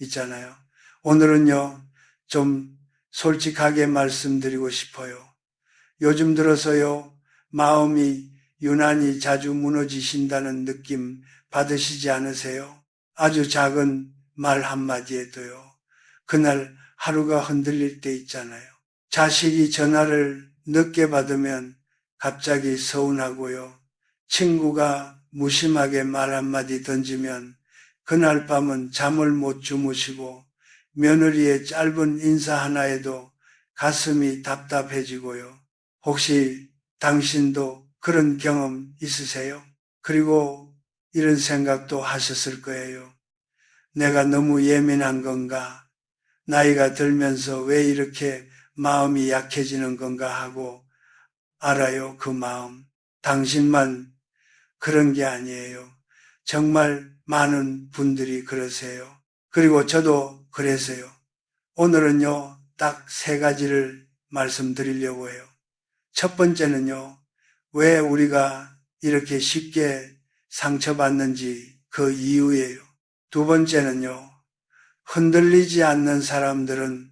있잖아요. 오늘은요, 좀 솔직하게 말씀드리고 싶어요. 요즘 들어서요, 마음이 유난히 자주 무너지신다는 느낌 받으시지 않으세요? 아주 작은 말 한마디에도요. 그날 하루가 흔들릴 때 있잖아요. 자식이 전화를 늦게 받으면 갑자기 서운하고요. 친구가 무심하게 말 한마디 던지면 그날 밤은 잠을 못 주무시고 며느리의 짧은 인사 하나에도 가슴이 답답해지고요. 혹시 당신도 그런 경험 있으세요? 그리고 이런 생각도 하셨을 거예요. 내가 너무 예민한 건가? 나이가 들면서 왜 이렇게 마음이 약해지는 건가 하고 알아요, 그 마음. 당신만 그런 게 아니에요. 정말 많은 분들이 그러세요. 그리고 저도 그래서요. 오늘은요, 딱 세 가지를 말씀드리려고 해요. 첫 번째는요, 왜 우리가 이렇게 쉽게 상처받는지 그 이유예요. 두 번째는요, 흔들리지 않는 사람들은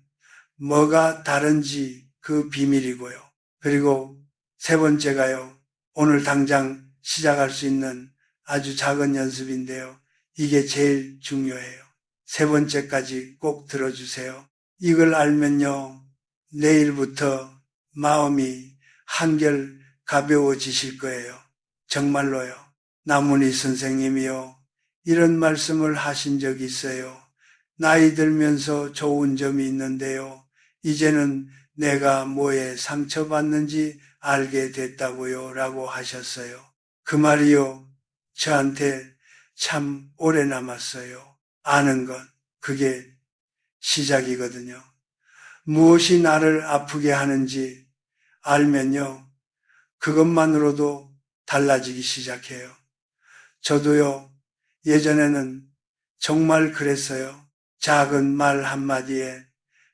뭐가 다른지 그 비밀이고요. 그리고 세 번째가요, 오늘 당장 시작할 수 있는 아주 작은 연습인데요. 이게 제일 중요해요. 세 번째까지 꼭 들어주세요. 이걸 알면요, 내일부터 마음이 한결 가벼워지실 거예요. 정말로요. 나문희 선생님이요, 이런 말씀을 하신 적이 있어요. 나이 들면서 좋은 점이 있는데요. 이제는 내가 뭐에 상처받는지 알게 됐다고요. 라고 하셨어요. 그 말이요. 저한테 참 오래 남았어요. 아는 것. 그게 시작이거든요. 무엇이 나를 아프게 하는지 알면요. 그것만으로도 달라지기 시작해요. 저도요. 예전에는 정말 그랬어요. 작은 말 한마디에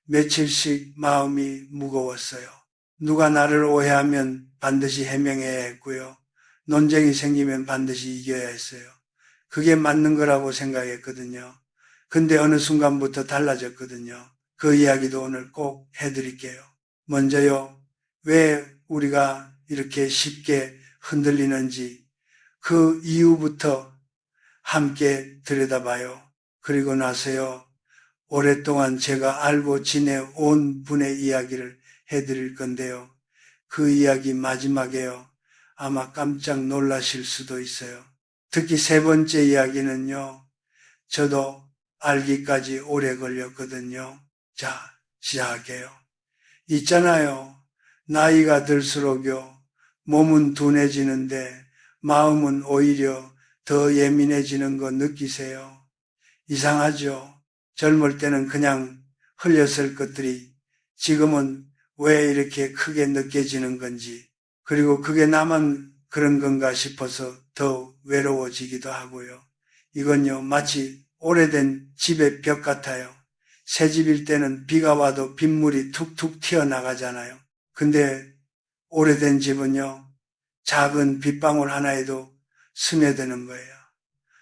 며칠씩 마음이 무거웠어요. 누가 나를 오해하면 반드시 해명해야 했고요. 논쟁이 생기면 반드시 이겨야 했어요. 그게 맞는 거라고 생각했거든요. 근데 어느 순간부터 달라졌거든요. 그 이야기도 오늘 꼭 해드릴게요. 먼저요, 왜 우리가 이렇게 쉽게 흔들리는지 그 이유부터 함께 들여다봐요. 그리고 나서요, 오랫동안 제가 알고 지내온 분의 이야기를 해드릴 건데요. 그 이야기 마지막에요. 아마 깜짝 놀라실 수도 있어요. 특히 세 번째 이야기는요. 저도 알기까지 오래 걸렸거든요. 자, 시작할게요. 있잖아요. 나이가 들수록요. 몸은 둔해지는데 마음은 오히려 더 예민해지는 거 느끼세요? 이상하죠? 젊을 때는 그냥 흘렸을 것들이 지금은 왜 이렇게 크게 느껴지는 건지, 그리고 그게 나만 그런 건가 싶어서 더 외로워지기도 하고요. 이건요, 마치 오래된 집의 벽 같아요. 새 집일 때는 비가 와도 빗물이 툭툭 튀어나가잖아요. 근데 오래된 집은요, 작은 빗방울 하나에도 스며드는 거예요.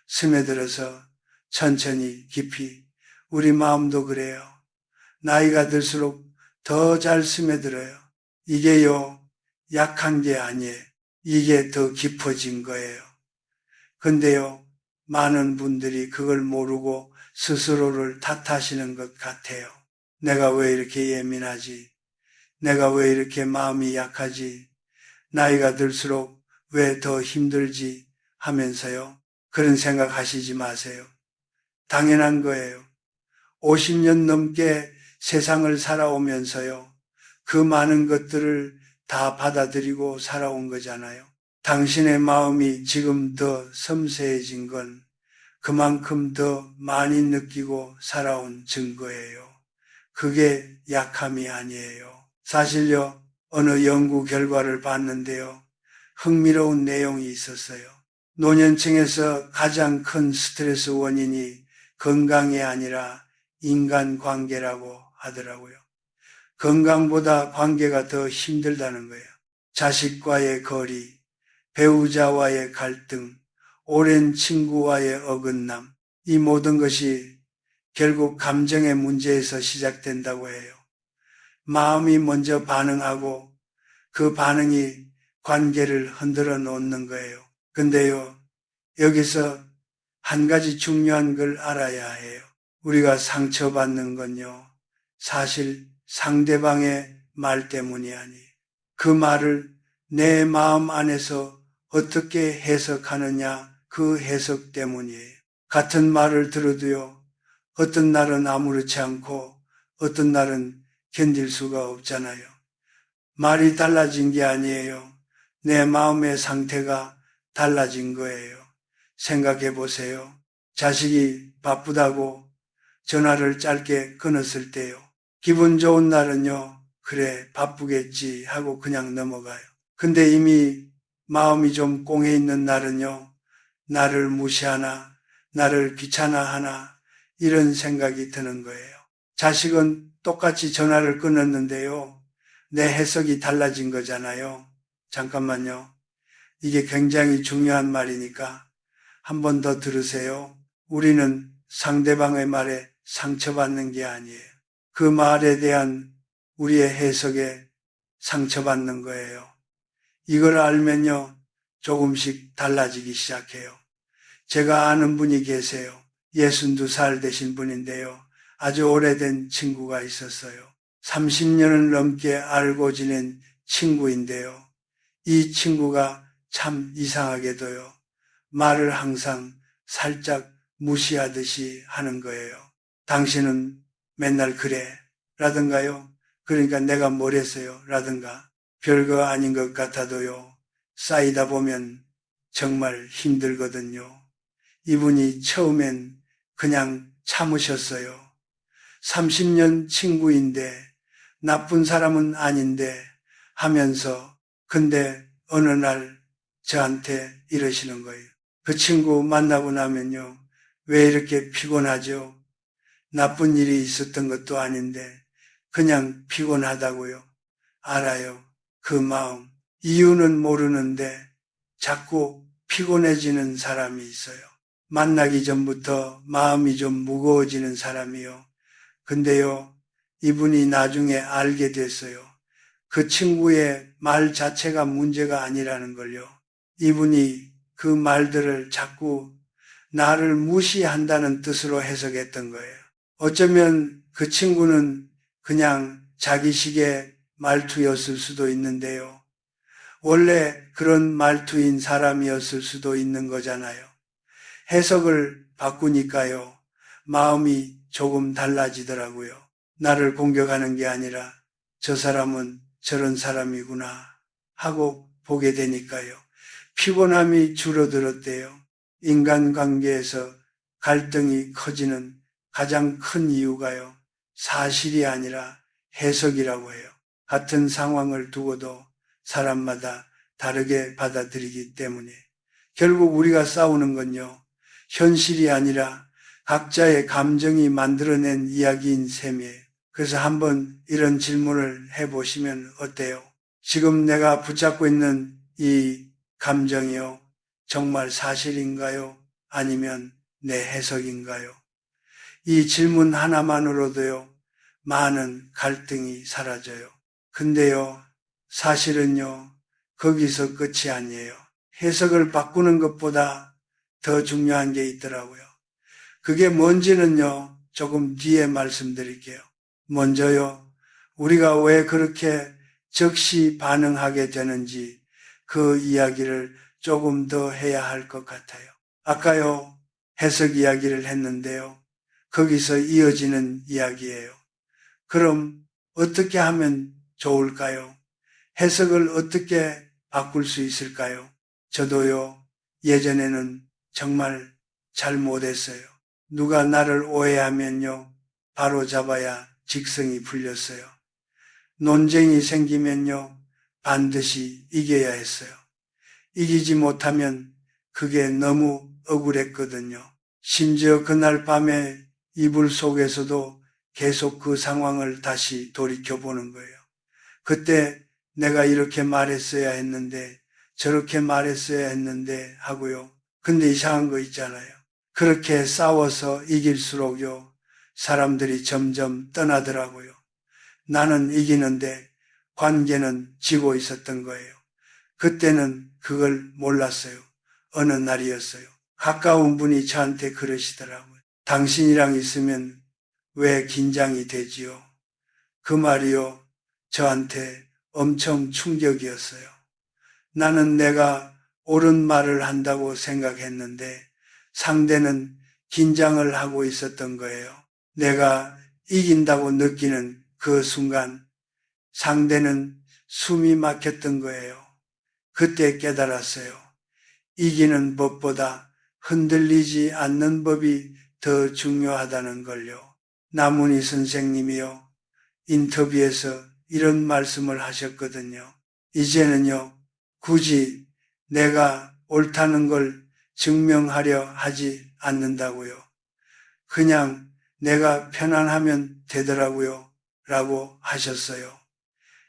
스며들어서 천천히 깊이. 우리 마음도 그래요. 나이가 들수록 더 잘 스며들어요. 이게요, 약한 게 아니에요. 이게 더 깊어진 거예요. 근데요, 많은 분들이 그걸 모르고 스스로를 탓하시는 것 같아요. 내가 왜 이렇게 예민하지? 내가 왜 이렇게 마음이 약하지? 나이가 들수록 왜 더 힘들지? 하면서요. 그런 생각 하시지 마세요. 당연한 거예요. 50년 넘게 세상을 살아오면서요. 그 많은 것들을 다 받아들이고 살아온 거잖아요. 당신의 마음이 지금 더 섬세해진 건 그만큼 더 많이 느끼고 살아온 증거예요. 그게 약함이 아니에요. 사실요, 어느 연구 결과를 봤는데요. 흥미로운 내용이 있었어요. 노년층에서 가장 큰 스트레스 원인이 건강이 아니라 인간관계라고 하더라고요. 건강보다 관계가 더 힘들다는 거예요. 자식과의 거리, 배우자와의 갈등, 오랜 친구와의 어긋남, 이 모든 것이 결국 감정의 문제에서 시작된다고 해요. 마음이 먼저 반응하고 그 반응이 관계를 흔들어 놓는 거예요. 근데요, 여기서 한 가지 중요한 걸 알아야 해요. 우리가 상처받는 건요, 사실 상대방의 말 때문이 아니에요. 그 말을 내 마음 안에서 어떻게 해석하느냐, 그 해석 때문이에요. 같은 말을 들어도요, 어떤 날은 아무렇지 않고 어떤 날은 견딜 수가 없잖아요. 말이 달라진 게 아니에요. 내 마음의 상태가 달라진 거예요. 생각해 보세요. 자식이 바쁘다고 전화를 짧게 끊었을 때요. 기분 좋은 날은요, 그래, 바쁘겠지 하고 그냥 넘어가요. 근데 이미 마음이 좀 꽁해 있는 날은요, 나를 무시하나, 나를 귀찮아하나, 이런 생각이 드는 거예요. 자식은 똑같이 전화를 끊었는데요, 내 해석이 달라진 거잖아요. 잠깐만요. 이게 굉장히 중요한 말이니까 한 번 더 들으세요. 우리는 상대방의 말에 상처받는 게 아니에요. 그 말에 대한 우리의 해석에 상처받는 거예요. 이걸 알면요, 조금씩 달라지기 시작해요. 제가 아는 분이 계세요. 62살 되신 분인데요. 아주 오래된 친구가 있었어요. 30년을 넘게 알고 지낸 친구인데요. 이 친구가 참 이상하게도요, 말을 항상 살짝 무시하듯이 하는 거예요. 당신은 맨날 그래 라든가요. 그러니까 내가 뭘 했어요 라든가. 별거 아닌 것 같아도요, 쌓이다 보면 정말 힘들거든요. 이분이 처음엔 그냥 참으셨어요. 30년 친구인데 나쁜 사람은 아닌데 하면서, 근데 어느 날 저한테 이러시는 거예요. 그 친구 만나고 나면요, 왜 이렇게 피곤하죠? 나쁜 일이 있었던 것도 아닌데 그냥 피곤하다고요. 알아요. 그 마음. 이유는 모르는데 자꾸 피곤해지는 사람이 있어요. 만나기 전부터 마음이 좀 무거워지는 사람이요. 근데요, 이분이 나중에 알게 됐어요. 그 친구의 말 자체가 문제가 아니라는 걸요. 이분이 그 말들을 자꾸 나를 무시한다는 뜻으로 해석했던 거예요. 어쩌면 그 친구는 그냥 자기식의 말투였을 수도 있는데요. 원래 그런 말투인 사람이었을 수도 있는 거잖아요. 해석을 바꾸니까요, 마음이 조금 달라지더라고요. 나를 공격하는 게 아니라 저 사람은 저런 사람이구나 하고 보게 되니까요. 피곤함이 줄어들었대요. 인간관계에서 갈등이 커지는 가장 큰 이유가요, 사실이 아니라 해석이라고 해요. 같은 상황을 두고도 사람마다 다르게 받아들이기 때문에 결국 우리가 싸우는 건요, 현실이 아니라 각자의 감정이 만들어낸 이야기인 셈이에요. 그래서 한번 이런 질문을 해보시면 어때요? 지금 내가 붙잡고 있는 이 감정이요, 정말 사실인가요? 아니면 내 해석인가요? 이 질문 하나만으로도요, 많은 갈등이 사라져요. 근데요, 사실은요, 거기서 끝이 아니에요. 해석을 바꾸는 것보다 더 중요한 게 있더라고요. 그게 뭔지는요, 조금 뒤에 말씀드릴게요. 먼저요, 우리가 왜 그렇게 즉시 반응하게 되는지 그 이야기를 조금 더 해야 할 것 같아요. 아까요, 해석 이야기를 했는데요, 거기서 이어지는 이야기예요. 그럼 어떻게 하면 좋을까요? 해석을 어떻게 바꿀 수 있을까요? 저도요, 예전에는 정말 잘 못했어요. 누가 나를 오해하면요, 바로 잡아야 직성이 풀렸어요. 논쟁이 생기면요, 반드시 이겨야 했어요. 이기지 못하면 그게 너무 억울했거든요. 심지어 그날 밤에 이불 속에서도 계속 그 상황을 다시 돌이켜보는 거예요. 그때 내가 이렇게 말했어야 했는데 저렇게 말했어야 했는데 하고요. 근데 이상한 거 있잖아요. 그렇게 싸워서 이길수록요, 사람들이 점점 떠나더라고요. 나는 이기는데 관계는 지고 있었던 거예요. 그때는 그걸 몰랐어요. 어느 날이었어요. 가까운 분이 저한테 그러시더라고요. 당신이랑 있으면 왜 긴장이 되지요? 그 말이요, 저한테 엄청 충격이었어요. 나는 내가 옳은 말을 한다고 생각했는데 상대는 긴장을 하고 있었던 거예요. 내가 이긴다고 느끼는 그 순간 상대는 숨이 막혔던 거예요. 그때 깨달았어요. 이기는 법보다 흔들리지 않는 법이 더 중요하다는 걸요. 나문희 선생님이요. 인터뷰에서 이런 말씀을 하셨거든요. 이제는요, 굳이 내가 옳다는 걸 증명하려 하지 않는다고요. 그냥 내가 편안하면 되더라고요. 라고 하셨어요.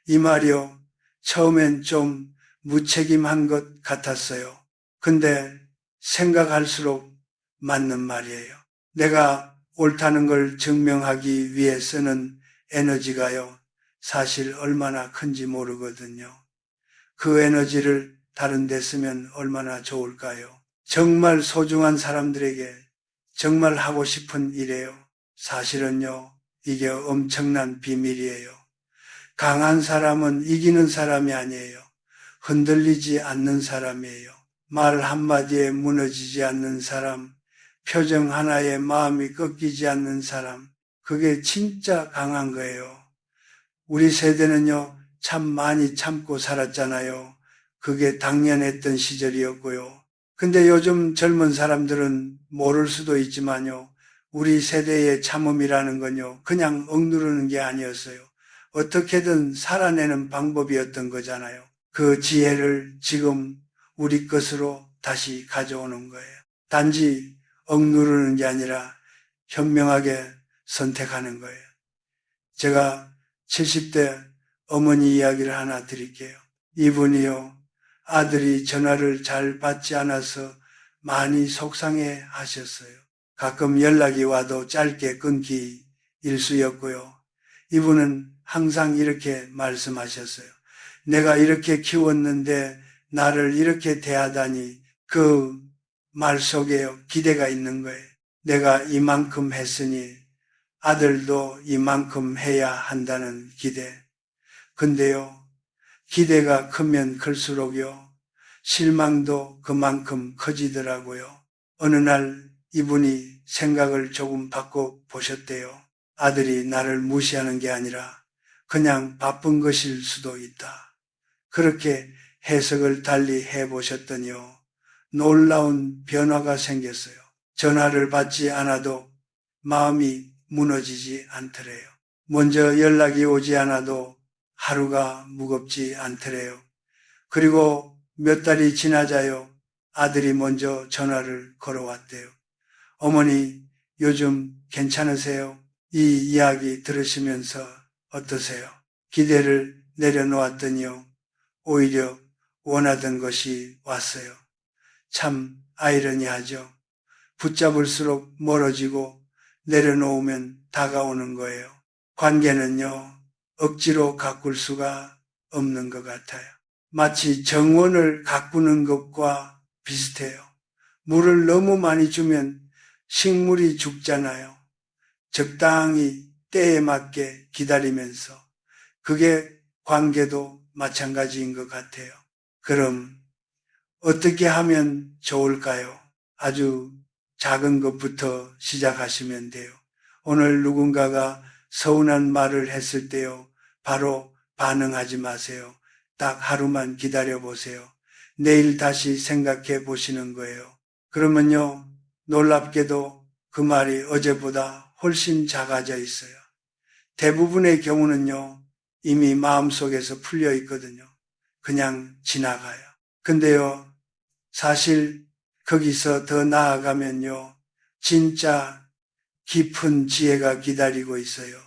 이 말이요, 처음엔 좀 무책임한 것 같았어요. 근데 생각할수록 맞는 말이에요. 내가 옳다는 걸 증명하기 위해 쓰는 에너지가요, 사실 얼마나 큰지 모르거든요. 그 에너지를 다른 데 쓰면 얼마나 좋을까요? 정말 소중한 사람들에게 정말 하고 싶은 일이에요. 사실은요, 이게 엄청난 비밀이에요. 강한 사람은 이기는 사람이 아니에요. 흔들리지 않는 사람이에요. 말 한마디에 무너지지 않는 사람, 표정 하나에 마음이 꺾이지 않는 사람, 그게 진짜 강한 거예요. 우리 세대는요, 참 많이 참고 살았잖아요. 그게 당연했던 시절이었고요. 근데 요즘 젊은 사람들은 모를 수도 있지만요, 우리 세대의 참음이라는 건요, 그냥 억누르는 게 아니었어요. 어떻게든 살아내는 방법이었던 거잖아요. 그 지혜를 지금 우리 것으로 다시 가져오는 거예요. 단지 억누르는 게 아니라 현명하게 선택하는 거예요. 제가 70대 어머니 이야기를 하나 드릴게요. 이분이요, 아들이 전화를 잘 받지 않아서 많이 속상해 하셨어요. 가끔 연락이 와도 짧게 끊기 일쑤였고요. 이분은 항상 이렇게 말씀하셨어요. 내가 이렇게 키웠는데 나를 이렇게 대하다니, 그 말 속에 기대가 있는 거예요. 내가 이만큼 했으니 아들도 이만큼 해야 한다는 기대. 근데요, 기대가 크면 클수록요, 실망도 그만큼 커지더라고요. 어느 날 이분이 생각을 조금 바꿔 보셨대요. 아들이 나를 무시하는 게 아니라 그냥 바쁜 것일 수도 있다. 그렇게 해석을 달리 해보셨더니요, 놀라운 변화가 생겼어요. 전화를 받지 않아도 마음이 무너지지 않더래요. 먼저 연락이 오지 않아도 하루가 무겁지 않더래요. 그리고 몇 달이 지나자요, 아들이 먼저 전화를 걸어왔대요. 어머니, 요즘 괜찮으세요? 이 이야기 들으시면서 어떠세요? 기대를 내려놓았더니요, 오히려 원하던 것이 왔어요. 참 아이러니하죠. 붙잡을수록 멀어지고 내려놓으면 다가오는 거예요. 관계는요, 억지로 가꿀 수가 없는 것 같아요. 마치 정원을 가꾸는 것과 비슷해요. 물을 너무 많이 주면 식물이 죽잖아요. 적당히 때에 맞게 기다리면서. 그게 관계도 마찬가지인 것 같아요. 그럼 어떻게 하면 좋을까요? 아주 작은 것부터 시작하시면 돼요. 오늘 누군가가 서운한 말을 했을 때요, 바로 반응하지 마세요. 딱 하루만 기다려 보세요. 내일 다시 생각해 보시는 거예요. 그러면요, 놀랍게도 그 말이 어제보다 훨씬 작아져 있어요. 대부분의 경우는요, 이미 마음속에서 풀려 있거든요. 그냥 지나가요. 근데요, 사실 거기서 더 나아가면요, 진짜 깊은 지혜가 기다리고 있어요.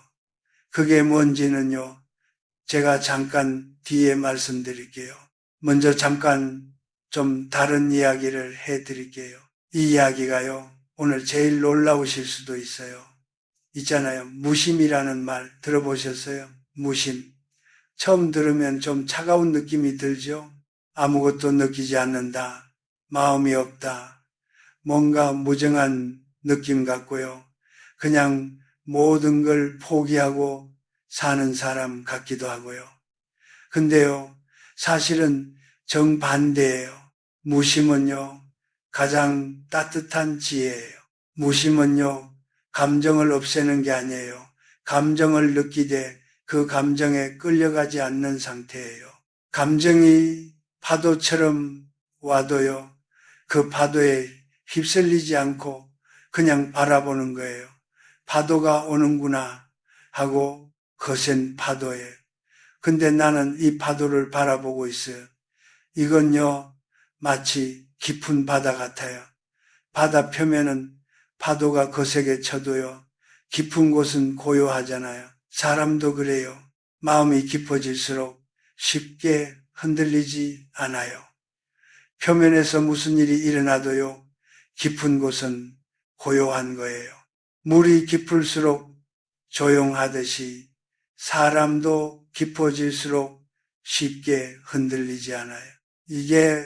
그게 뭔지는요, 제가 잠깐 뒤에 말씀드릴게요. 먼저 잠깐 좀 다른 이야기를 해드릴게요. 이 이야기가요, 오늘 제일 놀라우실 수도 있어요. 있잖아요. 무심이라는 말 들어보셨어요? 무심. 처음 들으면 좀 차가운 느낌이 들죠? 아무것도 느끼지 않는다. 마음이 없다. 뭔가 무정한 느낌 같고요. 그냥 모든 걸 포기하고 사는 사람 같기도 하고요. 근데요, 사실은 정반대예요. 무심은요, 가장 따뜻한 지혜예요. 무심은요, 감정을 없애는 게 아니에요. 감정을 느끼되 그 감정에 끌려가지 않는 상태예요. 감정이 파도처럼 와도요, 그 파도에 휩쓸리지 않고 그냥 바라보는 거예요. 파도가 오는구나 하고 거센 파도에. 근데 나는 이 파도를 바라보고 있어요. 이건요, 마치 깊은 바다 같아요. 바다 표면은 파도가 거세게 쳐도요, 깊은 곳은 고요하잖아요. 사람도 그래요. 마음이 깊어질수록 쉽게 흔들리지 않아요. 표면에서 무슨 일이 일어나도요, 깊은 곳은 고요한 거예요. 물이 깊을수록 조용하듯이 사람도 깊어질수록 쉽게 흔들리지 않아요. 이게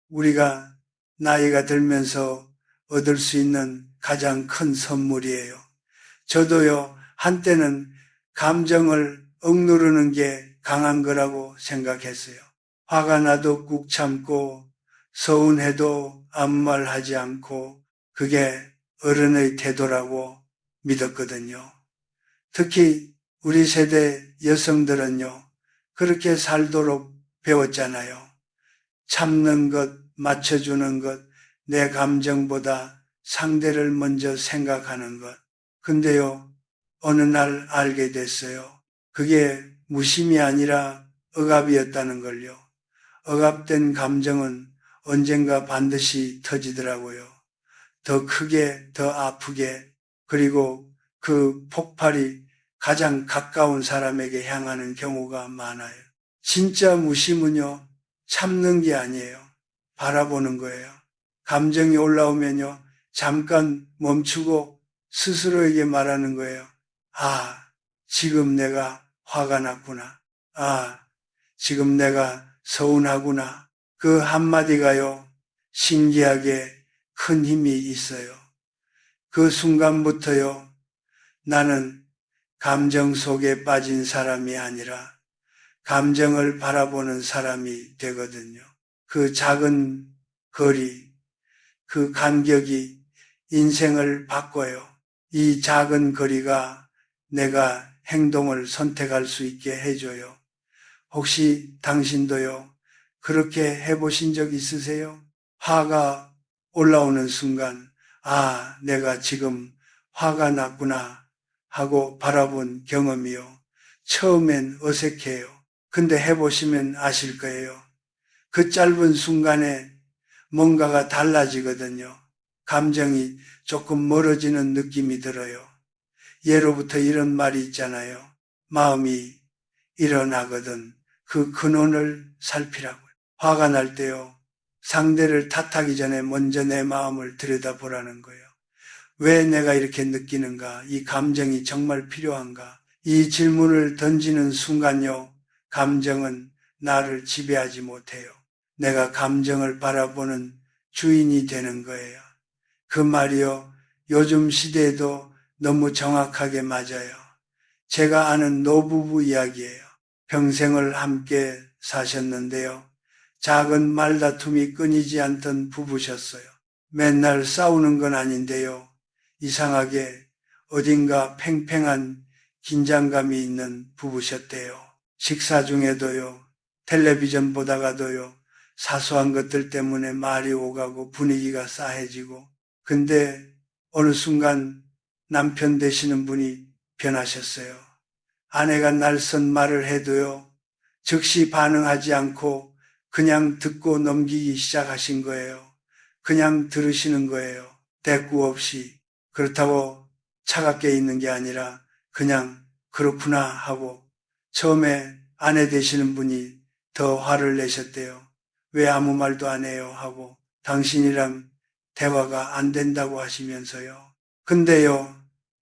우리가 나이가 들면서 얻을 수 있는 가장 큰 선물이에요. 저도요, 한때는 감정을 억누르는 게 강한 거라고 생각했어요. 화가 나도 꾹 참고 서운해도 아무 말 하지 않고 그게 어른의 태도라고 믿었거든요. 특히 우리 세대 여성들은요, 그렇게 살도록 배웠잖아요. 참는 것, 맞춰주는 것, 내 감정보다 상대를 먼저 생각하는 것. 근데요, 어느 날 알게 됐어요. 그게 무심이 아니라 억압이었다는 걸요. 억압된 감정은 언젠가 반드시 터지더라고요. 더 크게, 더 아프게, 그리고 그 폭발이 가장 가까운 사람에게 향하는 경우가 많아요. 진짜 무심은요, 참는 게 아니에요. 바라보는 거예요. 감정이 올라오면요, 잠깐 멈추고 스스로에게 말하는 거예요. 아, 지금 내가 화가 났구나. 아, 지금 내가 서운하구나. 그 한마디가요, 신기하게 큰 힘이 있어요. 그 순간부터요, 나는 감정 속에 빠진 사람이 아니라 감정을 바라보는 사람이 되거든요. 그 작은 거리, 그 간격이 인생을 바꿔요. 이 작은 거리가 내가 행동을 선택할 수 있게 해줘요. 혹시 당신도요, 그렇게 해보신 적 있으세요? 화가 올라오는 순간, 아, 내가 지금 화가 났구나 하고 바라본 경험이요. 처음엔 어색해요. 근데 해보시면 아실 거예요. 그 짧은 순간에 뭔가가 달라지거든요. 감정이 조금 멀어지는 느낌이 들어요. 예로부터 이런 말이 있잖아요. 마음이 일어나거든 그 근원을 살피라고요. 화가 날 때요. 상대를 탓하기 전에 먼저 내 마음을 들여다보라는 거예요. 왜 내가 이렇게 느끼는가? 이 감정이 정말 필요한가? 이 질문을 던지는 순간요. 감정은 나를 지배하지 못해요. 내가 감정을 바라보는 주인이 되는 거예요. 그 말이요. 요즘 시대에도 너무 정확하게 맞아요. 제가 아는 노부부 이야기예요. 평생을 함께 사셨는데요. 작은 말다툼이 끊이지 않던 부부셨어요. 맨날 싸우는 건 아닌데요. 이상하게 어딘가 팽팽한 긴장감이 있는 부부셨대요. 식사 중에도요. 텔레비전 보다가도요. 사소한 것들 때문에 말이 오가고 분위기가 싸해지고 근데 어느 순간 남편 되시는 분이 변하셨어요. 아내가 날선 말을 해도요. 즉시 반응하지 않고 그냥 듣고 넘기기 시작하신 거예요. 그냥 들으시는 거예요. 대꾸 없이. 그렇다고 차갑게 있는 게 아니라 그냥 그렇구나 하고 처음에 아내 되시는 분이 더 화를 내셨대요. 왜 아무 말도 안 해요 하고 당신이랑 대화가 안 된다고 하시면서요. 근데요,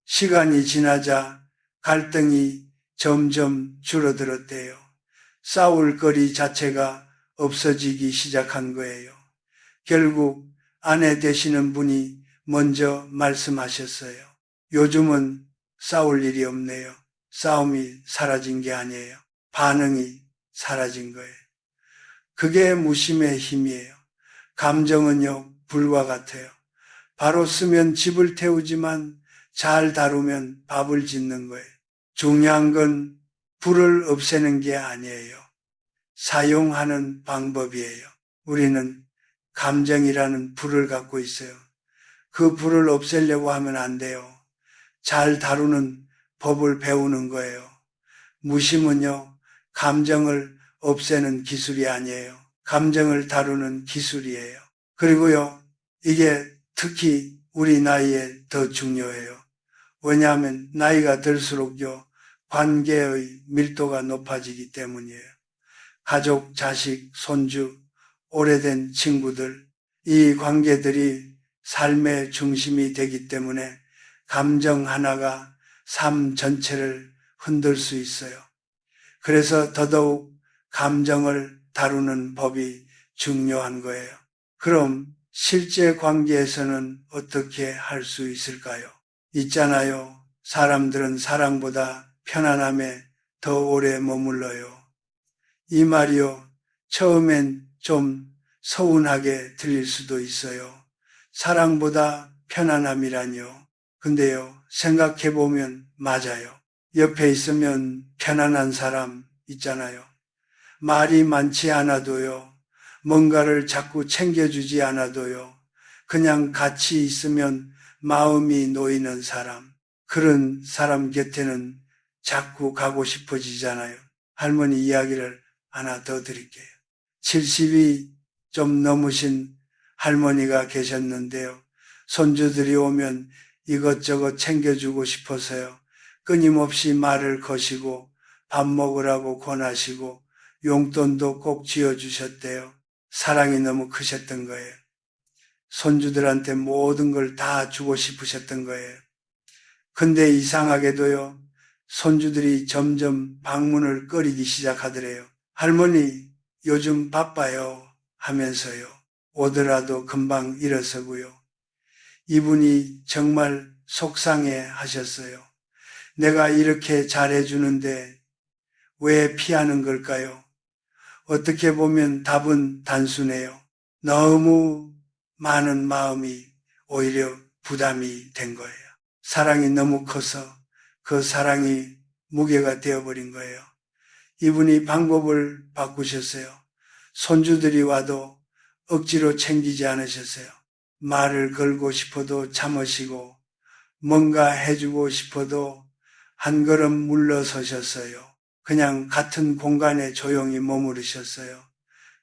시간이 지나자 갈등이 점점 줄어들었대요. 싸울 거리 자체가 없어지기 시작한 거예요. 결국 아내 되시는 분이 먼저 말씀하셨어요. 요즘은 싸울 일이 없네요. 싸움이 사라진 게 아니에요. 반응이 사라진 거예요. 그게 무심의 힘이에요. 감정은요, 불과 같아요. 바로 쓰면 집을 태우지만 잘 다루면 밥을 짓는 거예요. 중요한 건 불을 없애는 게 아니에요. 사용하는 방법이에요. 우리는 감정이라는 불을 갖고 있어요. 그 불을 없애려고 하면 안 돼요. 잘 다루는 법을 배우는 거예요. 무심은요, 감정을 없애는 기술이 아니에요. 감정을 다루는 기술이에요. 그리고요, 이게 특히 우리 나이에 더 중요해요. 왜냐하면 나이가 들수록요, 관계의 밀도가 높아지기 때문이에요. 가족, 자식, 손주, 오래된 친구들, 이 관계들이 삶의 중심이 되기 때문에 감정 하나가 삶 전체를 흔들 수 있어요. 그래서 더더욱 감정을 다루는 법이 중요한 거예요. 그럼 실제 관계에서는 어떻게 할 수 있을까요? 있잖아요. 사람들은 사랑보다 편안함에 더 오래 머물러요. 이 말이요. 처음엔 좀 서운하게 들릴 수도 있어요. 사랑보다 편안함이라뇨. 근데요, 생각해보면 맞아요. 옆에 있으면 편안한 사람 있잖아요. 말이 많지 않아도요, 뭔가를 자꾸 챙겨주지 않아도요, 그냥 같이 있으면 마음이 놓이는 사람, 그런 사람 곁에는 자꾸 가고 싶어지잖아요. 할머니 이야기를 하나 더 드릴게요. 70이 좀 넘으신 할머니가 계셨는데요. 손주들이 오면 이것저것 챙겨주고 싶어서요. 끊임없이 말을 거시고 밥 먹으라고 권하시고 용돈도 꼭 쥐어주셨대요. 사랑이 너무 크셨던 거예요. 손주들한테 모든 걸 다 주고 싶으셨던 거예요. 근데 이상하게도요, 손주들이 점점 방문을 꺼리기 시작하더래요. 할머니, 요즘 바빠요 하면서요. 오더라도 금방 일어서고요. 이분이 정말 속상해 하셨어요. 내가 이렇게 잘해주는데 왜 피하는 걸까요? 어떻게 보면 답은 단순해요. 너무 많은 마음이 오히려 부담이 된 거예요. 사랑이 너무 커서 그 사랑이 무게가 되어버린 거예요. 이분이 방법을 바꾸셨어요. 손주들이 와도 억지로 챙기지 않으셨어요. 말을 걸고 싶어도 참으시고 뭔가 해주고 싶어도 한 걸음 물러서셨어요. 그냥 같은 공간에 조용히 머무르셨어요.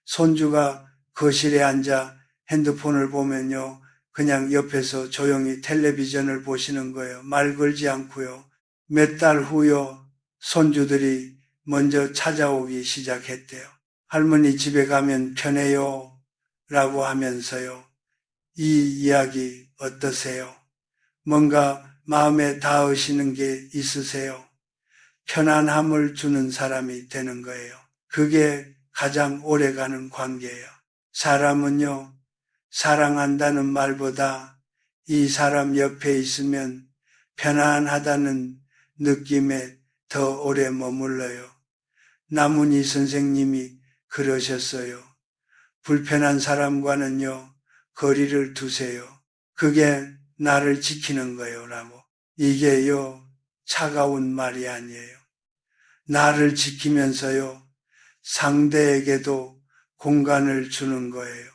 손주가 거실에 앉아 핸드폰을 보면요. 그냥 옆에서 조용히 텔레비전을 보시는 거예요. 말 걸지 않고요. 몇 달 후요. 손주들이 먼저 찾아오기 시작했대요. 할머니 집에 가면 편해요. 라고 하면서요. 이 이야기 어떠세요? 뭔가 마음에 닿으시는 게 있으세요? 편안함을 주는 사람이 되는 거예요. 그게 가장 오래가는 관계예요. 사람은요, 사랑한다는 말보다 이 사람 옆에 있으면 편안하다는 느낌에 더 오래 머물러요. 나문희 선생님이 그러셨어요. 불편한 사람과는요, 거리를 두세요. 그게 나를 지키는 거예요, 라고. 이게요, 차가운 말이 아니에요. 나를 지키면서요, 상대에게도 공간을 주는 거예요.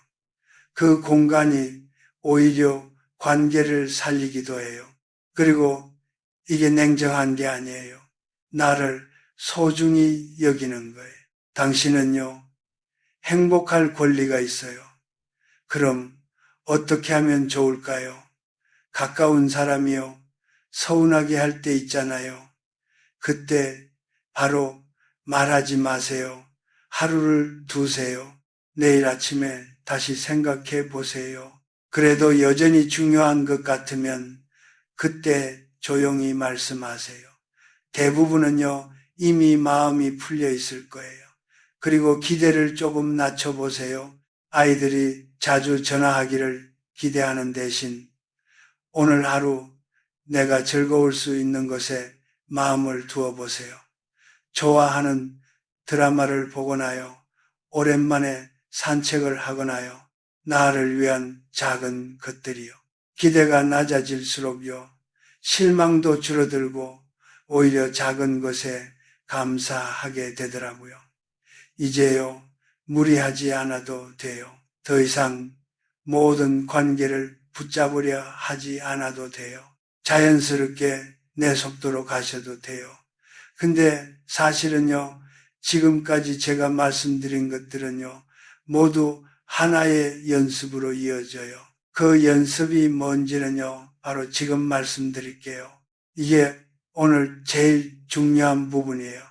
그 공간이 오히려 관계를 살리기도 해요. 그리고 이게 냉정한 게 아니에요. 나를 소중히 여기는 거예요. 당신은요, 행복할 권리가 있어요. 그럼 어떻게 하면 좋을까요? 가까운 사람이요, 서운하게 할 때 있잖아요. 그때 바로 말하지 마세요. 하루를 두세요. 내일 아침에 다시 생각해 보세요. 그래도 여전히 중요한 것 같으면 그때 조용히 말씀하세요. 대부분은요, 이미 마음이 풀려 있을 거예요. 그리고 기대를 조금 낮춰보세요. 아이들이 자주 전화하기를 기대하는 대신 오늘 하루 내가 즐거울 수 있는 것에 마음을 두어 보세요. 좋아하는 드라마를 보거나요, 오랜만에 산책을 하거나요, 나를 위한 작은 것들이요. 기대가 낮아질수록요, 실망도 줄어들고 오히려 작은 것에 감사하게 되더라고요. 이제요, 무리하지 않아도 돼요. 더 이상 모든 관계를 붙잡으려 하지 않아도 돼요. 자연스럽게 내 속도로 가셔도 돼요. 근데 사실은요, 지금까지 제가 말씀드린 것들은요, 모두 하나의 연습으로 이어져요. 그 연습이 뭔지는요, 바로 지금 말씀드릴게요. 이게 오늘 제일 중요한 부분이에요.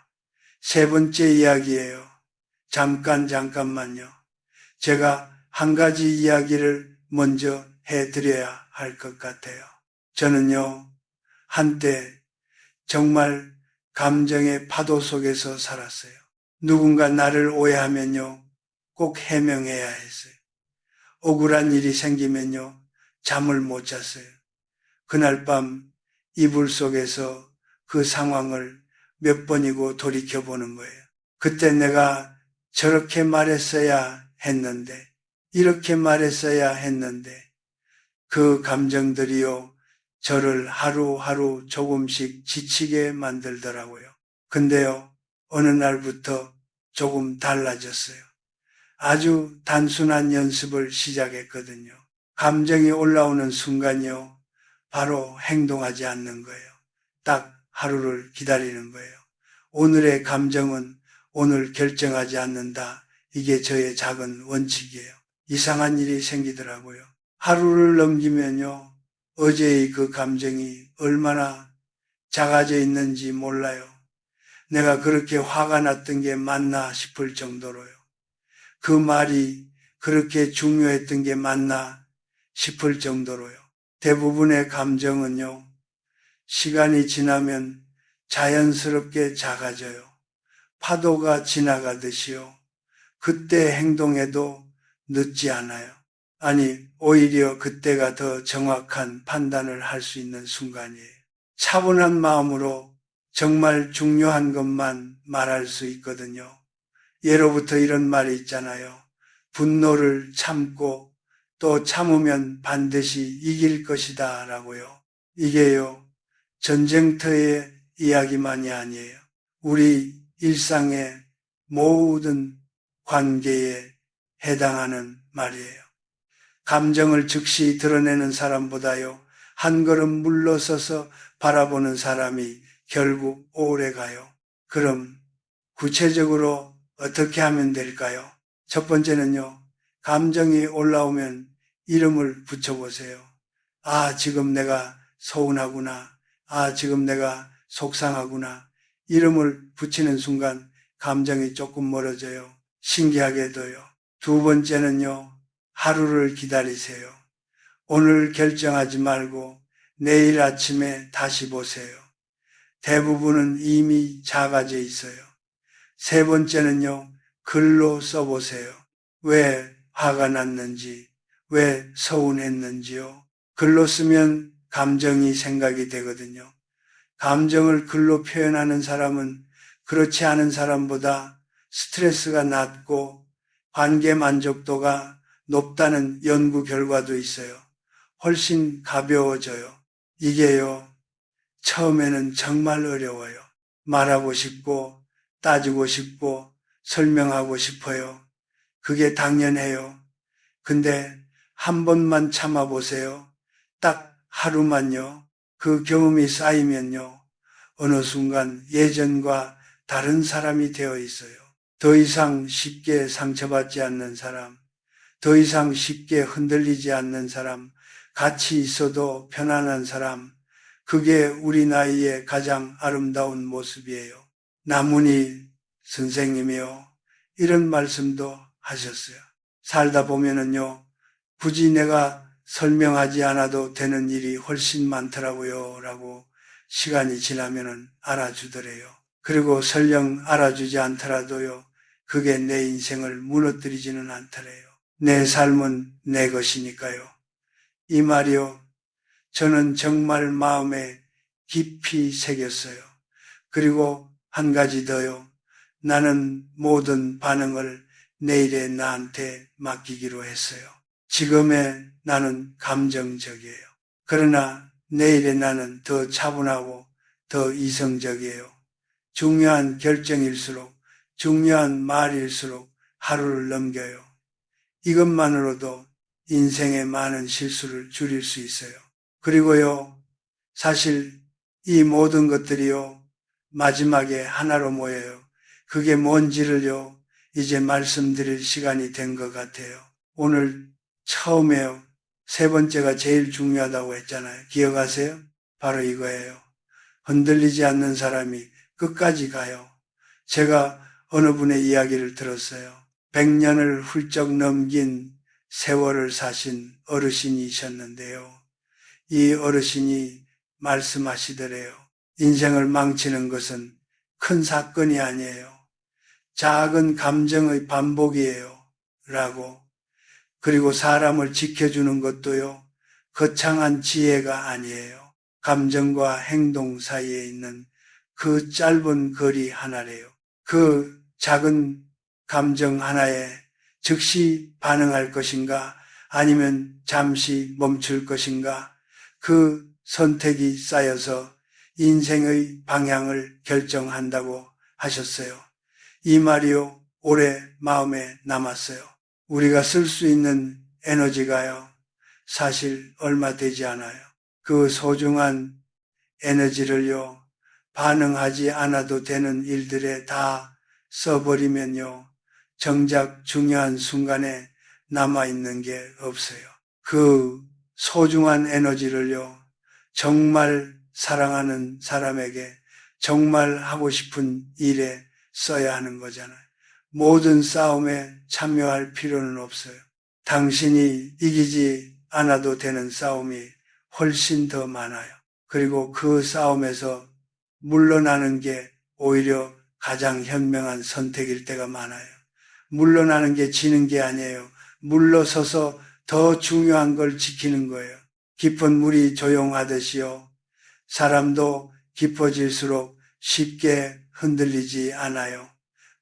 세 번째 이야기예요. 잠깐만요. 제가 한 가지 이야기를 먼저 해드려야 할 것 같아요. 저는요, 한때 정말 감정의 파도 속에서 살았어요. 누군가 나를 오해하면요, 꼭 해명해야 했어요. 억울한 일이 생기면요, 잠을 못 잤어요. 그날 밤 이불 속에서 그 상황을 몇 번이고 돌이켜보는 거예요. 그때 내가 저렇게 말했어야 했는데, 이렇게 말했어야 했는데, 그 감정들이요, 저를 하루하루 조금씩 지치게 만들더라고요. 근데요, 어느 날부터 조금 달라졌어요. 아주 단순한 연습을 시작했거든요. 감정이 올라오는 순간요, 바로 행동하지 않는 거예요. 딱 하루를 기다리는 거예요. 오늘의 감정은 오늘 결정하지 않는다. 이게 저의 작은 원칙이에요. 이상한 일이 생기더라고요. 하루를 넘기면요, 어제의 그 감정이 얼마나 작아져 있는지 몰라요. 내가 그렇게 화가 났던 게 맞나 싶을 정도로요. 그 말이 그렇게 중요했던 게 맞나 싶을 정도로요. 대부분의 감정은요, 시간이 지나면 자연스럽게 작아져요. 파도가 지나가듯이요. 그때 행동해도 늦지 않아요. 아니, 오히려 그때가 더 정확한 판단을 할 수 있는 순간이에요. 차분한 마음으로 정말 중요한 것만 말할 수 있거든요. 예로부터 이런 말이 있잖아요. 분노를 참고 또 참으면 반드시 이길 것이다 라고요. 이게요, 전쟁터의 이야기만이 아니에요. 우리 일상의 모든 관계에 해당하는 말이에요. 감정을 즉시 드러내는 사람보다요, 한 걸음 물러서서 바라보는 사람이 결국 오래 가요. 그럼 구체적으로 어떻게 하면 될까요? 첫 번째는요, 감정이 올라오면 이름을 붙여보세요. 아, 지금 내가 서운하구나. 아, 지금 내가 속상하구나. 이름을 붙이는 순간 감정이 조금 멀어져요. 신기하게도요. 두 번째는요, 하루를 기다리세요. 오늘 결정하지 말고 내일 아침에 다시 보세요. 대부분은 이미 작아져 있어요. 세 번째는요, 글로 써보세요. 왜 화가 났는지, 왜 서운했는지요. 글로 쓰면 감정이 생각이 되거든요. 감정을 글로 표현하는 사람은 그렇지 않은 사람보다 스트레스가 낮고 관계 만족도가 높다는 연구 결과도 있어요. 훨씬 가벼워져요. 이게요, 처음에는 정말 어려워요. 말하고 싶고, 따지고 싶고, 설명하고 싶어요. 그게 당연해요. 근데 한 번만 참아보세요. 딱 하루만요. 그 경험이 쌓이면요. 어느 순간 예전과 다른 사람이 되어 있어요. 더 이상 쉽게 상처받지 않는 사람, 더 이상 쉽게 흔들리지 않는 사람, 같이 있어도 편안한 사람, 그게 우리 나이의 가장 아름다운 모습이에요. 나문희 선생님이요, 이런 말씀도 하셨어요. 살다 보면은요, 굳이 내가 설명하지 않아도 되는 일이 훨씬 많더라고요. 라고 시간이 지나면은 알아주더래요. 그리고 설령 알아주지 않더라도요, 그게 내 인생을 무너뜨리지는 않더래요. 내 삶은 내 것이니까요. 이 말이요, 저는 정말 마음에 깊이 새겼어요. 그리고 한 가지 더요. 나는 모든 반응을 내일의 나한테 맡기기로 했어요. 지금의 나는 감정적이에요. 그러나 내일의 나는 더 차분하고 더 이성적이에요. 중요한 결정일수록, 중요한 말일수록 하루를 넘겨요. 이것만으로도 인생의 많은 실수를 줄일 수 있어요. 그리고요, 사실 이 모든 것들이요, 마지막에 하나로 모여요. 그게 뭔지를요, 이제 말씀드릴 시간이 된 것 같아요. 오늘 처음에요, 세 번째가 제일 중요하다고 했잖아요. 기억하세요? 바로 이거예요. 흔들리지 않는 사람이 끝까지 가요. 제가 어느 분의 이야기를 들었어요. 100년을 훌쩍 넘긴 세월을 사신 어르신이셨는데요. 이 어르신이 말씀하시더래요. 인생을 망치는 것은 큰 사건이 아니에요. 작은 감정의 반복이에요. 라고. 그리고 사람을 지켜주는 것도요, 거창한 지혜가 아니에요. 감정과 행동 사이에 있는 그 짧은 거리 하나래요. 그 작은 감정 하나에 즉시 반응할 것인가, 아니면 잠시 멈출 것인가, 그 선택이 쌓여서 인생의 방향을 결정한다고 하셨어요. 이 말이요, 오래 마음에 남았어요. 우리가 쓸 수 있는 에너지가요, 사실 얼마 되지 않아요. 그 소중한 에너지를요, 반응하지 않아도 되는 일들에 다 써버리면요, 정작 중요한 순간에 남아있는 게 없어요. 그 소중한 에너지를요, 정말 사랑하는 사람에게 정말 하고 싶은 일에 써야 하는 거잖아요. 모든 싸움에 참여할 필요는 없어요. 당신이 이기지 않아도 되는 싸움이 훨씬 더 많아요. 그리고 그 싸움에서 물러나는 게 오히려 가장 현명한 선택일 때가 많아요. 물러나는 게 지는 게 아니에요. 물러서서 더 중요한 걸 지키는 거예요. 깊은 물이 조용하듯이요, 사람도 깊어질수록 쉽게 흔들리지 않아요.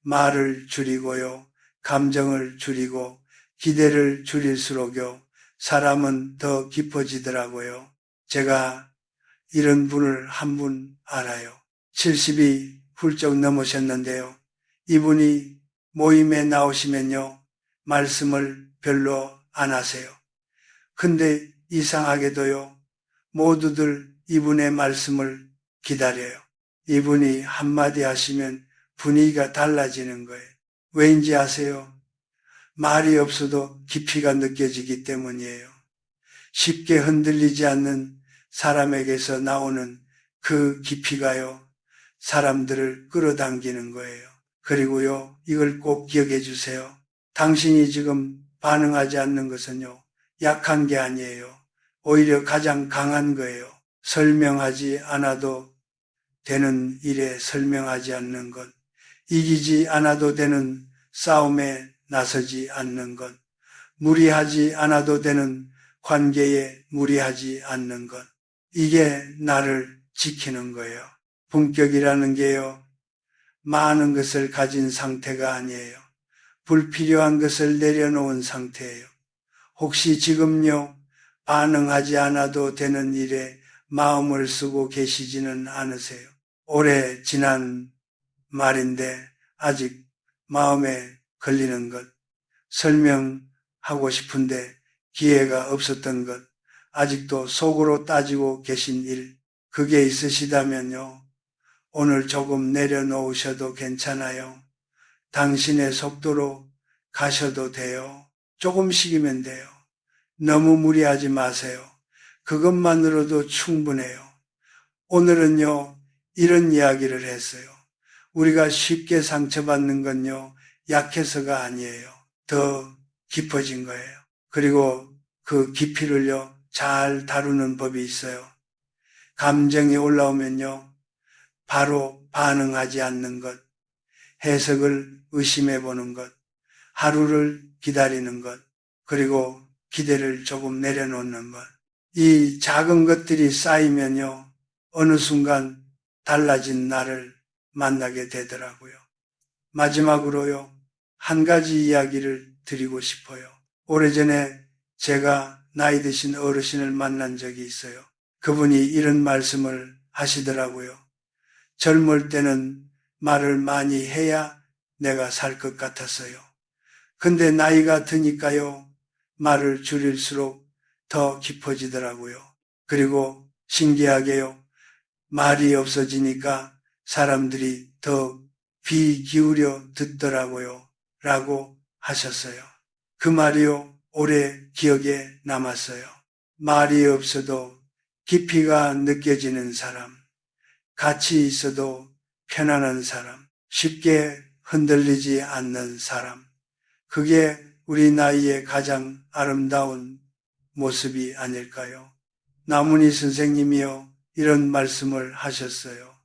말을 줄이고요, 감정을 줄이고 기대를 줄일수록요, 사람은 더 깊어지더라고요. 제가 이런 분을 한 분 알아요. 70이 훌쩍 넘으셨는데요. 이분이 모임에 나오시면요, 말씀을 별로 안 하세요. 근데 이상하게도요, 모두들 이분의 말씀을 기다려요. 이분이 한마디 하시면 분위기가 달라지는 거예요. 왜인지 아세요? 말이 없어도 깊이가 느껴지기 때문이에요. 쉽게 흔들리지 않는 사람에게서 나오는 그 깊이가요, 사람들을 끌어당기는 거예요. 그리고요, 이걸 꼭 기억해 주세요. 당신이 지금 반응하지 않는 것은요, 약한 게 아니에요. 오히려 가장 강한 거예요. 설명하지 않아도 되는 일에 설명하지 않는 것, 이기지 않아도 되는 싸움에 나서지 않는 것, 무리하지 않아도 되는 관계에 무리하지 않는 것, 이게 나를 지키는 거예요. 품격이라는 게요, 많은 것을 가진 상태가 아니에요. 불필요한 것을 내려놓은 상태예요. 혹시 지금요, 반응하지 않아도 되는 일에 마음을 쓰고 계시지는 않으세요? 오래 지난 말인데 아직 마음에 걸리는 것, 설명하고 싶은데 기회가 없었던 것, 아직도 속으로 따지고 계신 일, 그게 있으시다면요, 오늘 조금 내려놓으셔도 괜찮아요. 당신의 속도로 가셔도 돼요. 조금씩이면 돼요. 너무 무리하지 마세요. 그것만으로도 충분해요. 오늘은요, 이런 이야기를 했어요. 우리가 쉽게 상처받는 건요, 약해서가 아니에요. 더 깊어진 거예요. 그리고 그 깊이를요, 잘 다루는 법이 있어요. 감정이 올라오면요, 바로 반응하지 않는 것, 해석을 의심해 보는 것, 하루를 기다리는 것, 그리고 기대를 조금 내려놓는 것. 이 작은 것들이 쌓이면요, 어느 순간 달라진 나를 만나게 되더라고요. 마지막으로요, 한 가지 이야기를 드리고 싶어요. 오래전에 제가 나이 드신 어르신을 만난 적이 있어요. 그분이 이런 말씀을 하시더라고요. 젊을 때는 말을 많이 해야 내가 살 것 같았어요. 근데 나이가 드니까요, 말을 줄일수록 더 깊어지더라고요. 그리고 신기하게요, 말이 없어지니까 사람들이 더 귀 기울여 듣더라고요. 라고 하셨어요. 그 말이요, 오래 기억에 남았어요. 말이 없어도 깊이가 느껴지는 사람, 같이 있어도 편안한 사람, 쉽게 흔들리지 않는 사람. 그게 우리 나이의 가장 아름다운 모습이 아닐까요? 나문희 선생님이요, 이런 말씀을 하셨어요.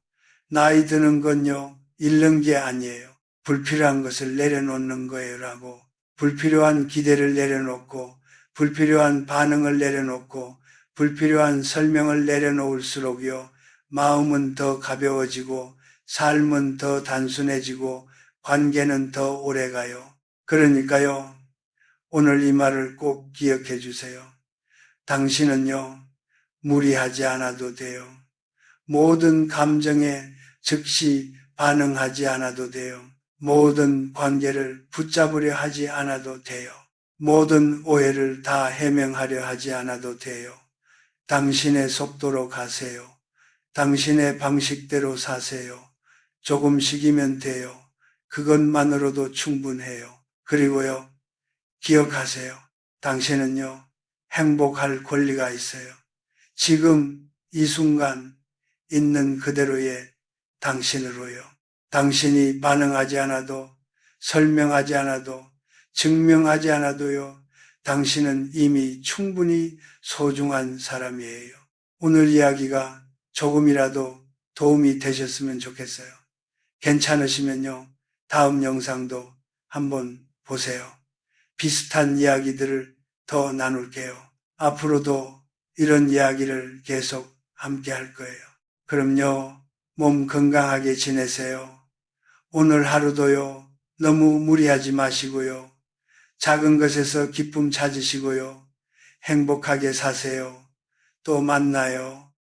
나이 드는 건요, 잃는 게 아니에요. 불필요한 것을 내려놓는 거예요. 라고. 불필요한 기대를 내려놓고, 불필요한 반응을 내려놓고, 불필요한 설명을 내려놓을수록요, 마음은 더 가벼워지고, 삶은 더 단순해지고, 관계는 더 오래가요. 그러니까요, 오늘 이 말을 꼭 기억해 주세요. 당신은요, 무리하지 않아도 돼요. 모든 감정에 즉시 반응하지 않아도 돼요. 모든 관계를 붙잡으려 하지 않아도 돼요. 모든 오해를 다 해명하려 하지 않아도 돼요. 당신의 속도로 가세요. 당신의 방식대로 사세요. 조금씩이면 돼요. 그것만으로도 충분해요. 그리고요, 기억하세요. 당신은요, 행복할 권리가 있어요. 지금 이 순간 있는 그대로의 당신으로요. 당신이 반응하지 않아도, 설명하지 않아도, 증명하지 않아도요, 당신은 이미 충분히 소중한 사람이에요. 오늘 이야기가 조금이라도 도움이 되셨으면 좋겠어요. 괜찮으시면요, 다음 영상도 한번 보세요. 비슷한 이야기들을 더 나눌게요. 앞으로도 이런 이야기를 계속 함께 할 거예요. 그럼요, 몸 건강하게 지내세요. 오늘 하루도요, 너무 무리하지 마시고요. 작은 것에서 기쁨 찾으시고요. 행복하게 사세요. 또 만나요.